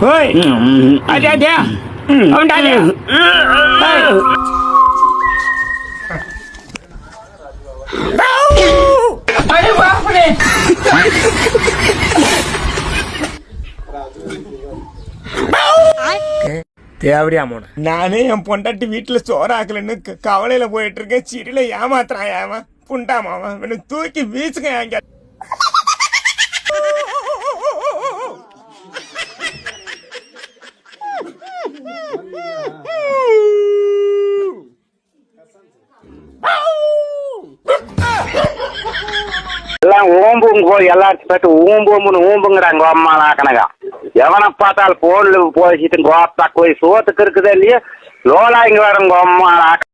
Oi, ada. Ông đã đi. Ayo apa ni? தேவடியா மோன நானே என் பொண்டாட்டி வீட்டுல சோறாக்கலன்னு கவலையில போயிட்டு இருக்கேன். சிறில ஏமாத்துறான் ஏமா புண்டாமாவன் இவனை தூக்கி வீசுங்க எங்க. எல்லாம் ஓம்புங்க எல்லாத்தையும் பார்த்து ஊம்புன்னு ஊம்புங்கிறாங்க அம்மா நாக்கனகா. எவனை பார்த்தாலும் போன்ல போயிட்டு கோத்தா போய் சோத்துக்கு இருக்குதா இல்லையா லோலாங்க வரங்க அம்மா நாக்க.